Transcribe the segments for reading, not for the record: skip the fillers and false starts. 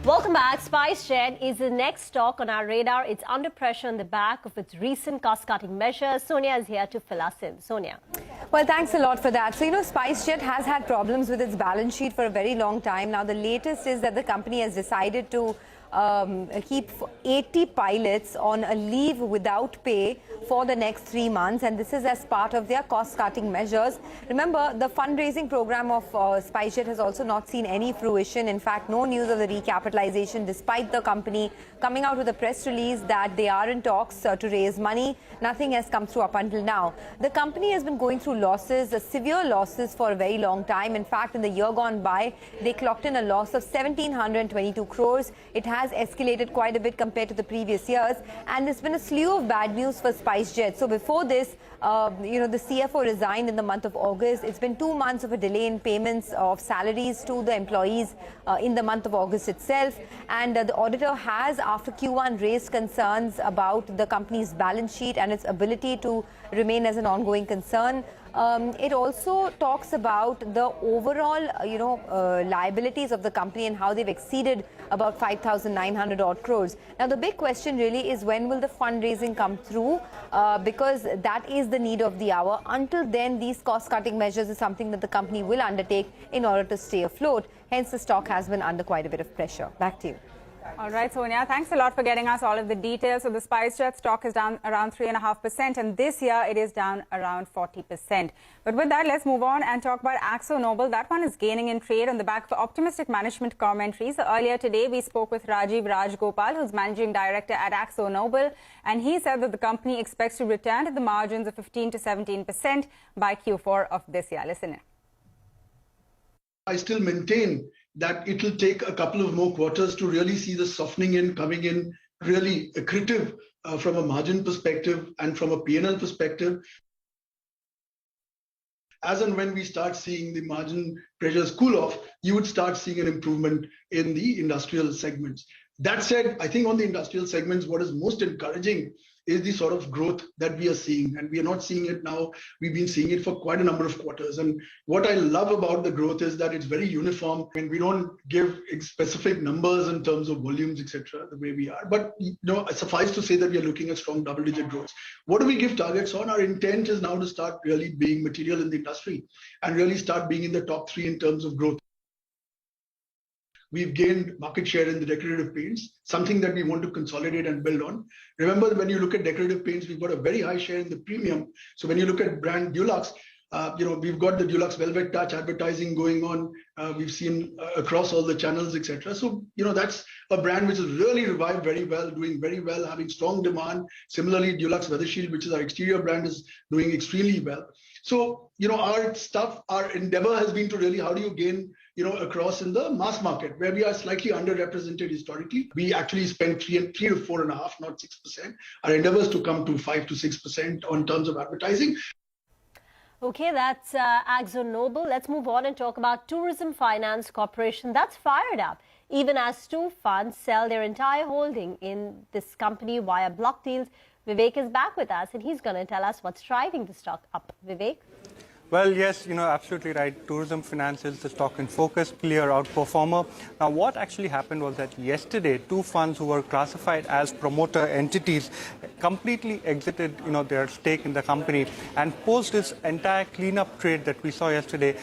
Welcome back. SpiceJet is the next stock on our radar. It's under pressure on the back of its recent cost-cutting measures. Sonia is here to fill us in. Sonia. Well, thanks a lot for that. So, SpiceJet has had problems with its balance sheet for a very long time. Now, the latest is that the company has decided to keep 80 pilots on a leave without pay for the next 3 months, and this is as part of their cost-cutting measures. Remember, the fundraising program of SpiceJet has also not seen any fruition. In fact, no news of the recapitalization, despite the company coming out with a press release that they are in talks to raise money. Nothing has come through up until now. The company has been going through losses, severe losses, for a very long time. In fact, in the year gone by, they clocked in a loss of 1,722 crores. It has escalated quite a bit compared to the previous years, and there's been a slew of bad news for SpiceJet. So before this, the CFO resigned in the month of August. It's been 2 months of a delay in payments of salaries to the employees in the month of August itself. And the auditor has, after Q1, raised concerns about the company's balance sheet and its ability to remain as an ongoing concern. It also talks about the overall, liabilities of the company and how they've exceeded about 5,900 odd crores. Now, the big question really is, when will the fundraising come through? Because that is the need of the hour. Until then, these cost-cutting measures is something that the company will undertake in order to stay afloat. Hence, the stock has been under quite a bit of pressure. Back to you. All right, Sonia, thanks a lot for getting us all of the details. So the SpiceJet stock is down around 3.5%, and this year it is down around 40%. But with that, let's move on and talk about AkzoNobel. That one is gaining in trade on the back of optimistic management commentary. So earlier today, we spoke with Rajiv Rajgopal, who's managing director at AkzoNobel, and he said that the company expects to return to the margins of 15 to 17% by Q4 of this year. Listen in. I still maintain that it will take a couple of more quarters to really see the softening in coming in really accretive from a margin perspective and from a P&L perspective. As and when we start seeing the margin pressures cool off, you would start seeing an improvement in the industrial segments. That said, I think on the industrial segments, what is most encouraging is the sort of growth that we are seeing, and we are not seeing it now. We've been seeing it for quite a number of quarters. And what I love about the growth is that it's very uniform, and we don't give specific numbers in terms of volumes, etc., the way we are. But suffice to say that we are looking at strong double-digit growth. What do we give targets on? Our intent is now to start really being material in the industry and really start being in the top 3 in terms of growth. We've gained market share in the decorative paints, something that we want to consolidate and build on. Remember, when you look at decorative paints, we've got a very high share in the premium. So when you look at brand Dulux, we've got the Dulux Velvet Touch advertising going on. We've seen across all the channels, etc. So, that's a brand which has really revived very well, doing very well, having strong demand. Similarly, Dulux Weather Shield, which is our exterior brand, is doing extremely well. So, our endeavor has been to really, how do you gain across in the mass market, where we are slightly underrepresented historically. We actually spend 3 to 4.5%, not 6%. Our endeavor is to come to 5 to 6% on terms of advertising. Okay, that's AkzoNobel. Let's move on and talk about Tourism Finance Corporation. That's fired up, even as 2 funds sell their entire holding in this company via block deals. Vivek is back with us, and he's going to tell us what's driving the stock up. Vivek? Well, yes, absolutely right. Tourism Finance is the stock in focus, clear outperformer. Now, what actually happened was that yesterday, 2 funds who were classified as promoter entities completely exited, their stake in the company, and post this entire cleanup trade that we saw yesterday.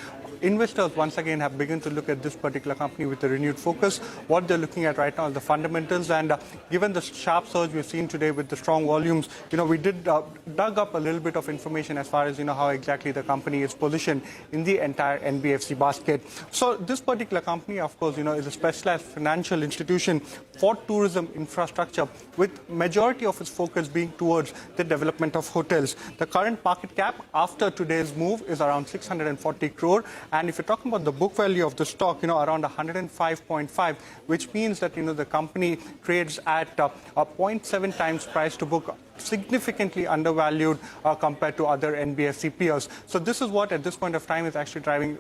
Investors once again have begun to look at this particular company with a renewed focus. What they're looking at right now is the fundamentals, and given the sharp surge we've seen today with the strong volumes, we did dug up a little bit of information as far as how exactly the company is positioned in the entire NBFC basket. So this particular company, of course, is a specialized financial institution for tourism infrastructure, with majority of its focus being towards the development of hotels. The current market cap after today's move is around 640 crore. And if you're talking about the book value of the stock, around 105.5, which means that, the company trades at a 0.7 times price to book, significantly undervalued compared to other NBFC peers. So this is what, at this point of time, is actually driving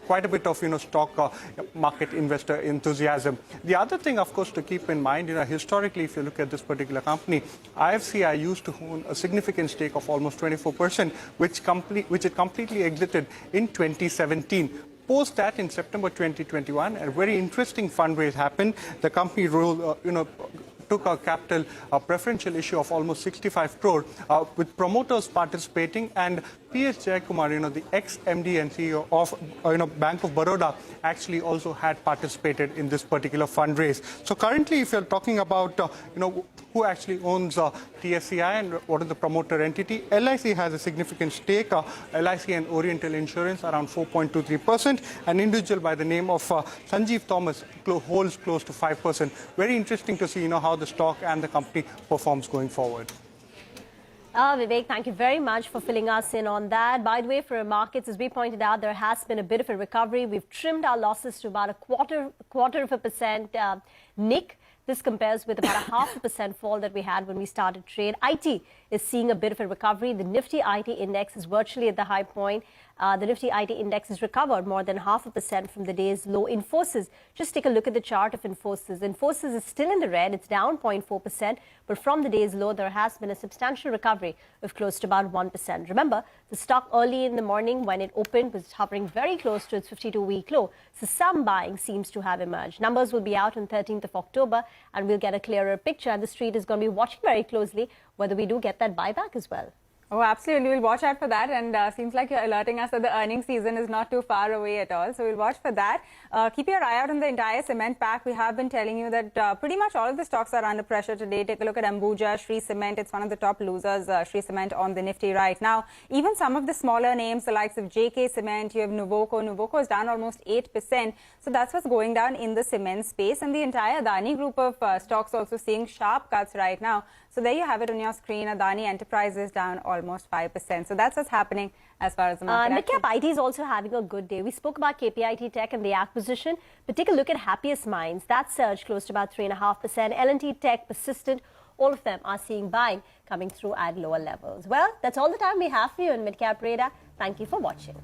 quite a bit of, stock market investor enthusiasm. The other thing, of course, to keep in mind, historically, if you look at this particular company, IFCI used to own a significant stake of almost 24%, which it completely exited in 2017. Post that, in September 2021, a very interesting fundraise happened. The company took a capital preferential issue of almost 65 crore with promoters participating, and P.S. Jayakumar, the ex-MD and CEO of Bank of Baroda, actually also had participated in this particular fundraise. So currently, if you're talking about who actually owns TSCI and what is the promoter entity, LIC has a significant stake. LIC and Oriental Insurance around 4.23%. An individual by the name of Sanjeev Thomas holds close to 5%. Very interesting to see how the stock and the company performs going forward. Vivek, thank you very much for filling us in on that. By the way, for our markets, as we pointed out, there has been a bit of a recovery. We've trimmed our losses to about a quarter of a percent nick. This compares with about a 0.5% fall that we had when we started trade. IT is seeing a bit of a recovery. The Nifty IT index is virtually at the high point. The Nifty IT index has recovered more than 0.5% from the day's low. Infosys, just take a look at the chart of Infosys. Infosys is still in the red. It's down 0.4%. But from the day's low, there has been a substantial recovery of close to about 1%. Remember, the stock early in the morning when it opened was hovering very close to its 52-week low. So some buying seems to have emerged. Numbers will be out on 13th of October, and we'll get a clearer picture. And the street is going to be watching very closely whether we do get that buyback as well. Oh, absolutely. We'll watch out for that. And seems like you're alerting us that the earnings season is not too far away at all. So we'll watch for that. Keep your eye out on the entire cement pack. We have been telling you that pretty much all of the stocks are under pressure today. Take a look at Ambuja, Shree Cement. It's one of the top losers, Shree Cement, on the Nifty right now. Even some of the smaller names, the likes of JK Cement, you have Nuvoco. Nuvoco is down almost 8%. So that's what's going down in the cement space. And the entire Adani group of stocks also seeing sharp cuts right now. So there you have it on your screen. Adani Enterprises down almost 5%. So that's what's happening as far as the market. Midcap IT is also having a good day. We spoke about KPIT Tech and the acquisition, but take a look at Happiest Minds. That surged close to about 3.5%. L&T Tech, persistent. All of them are seeing buying coming through at lower levels. Well, that's all the time we have for you in Midcap Radar. Thank you for watching.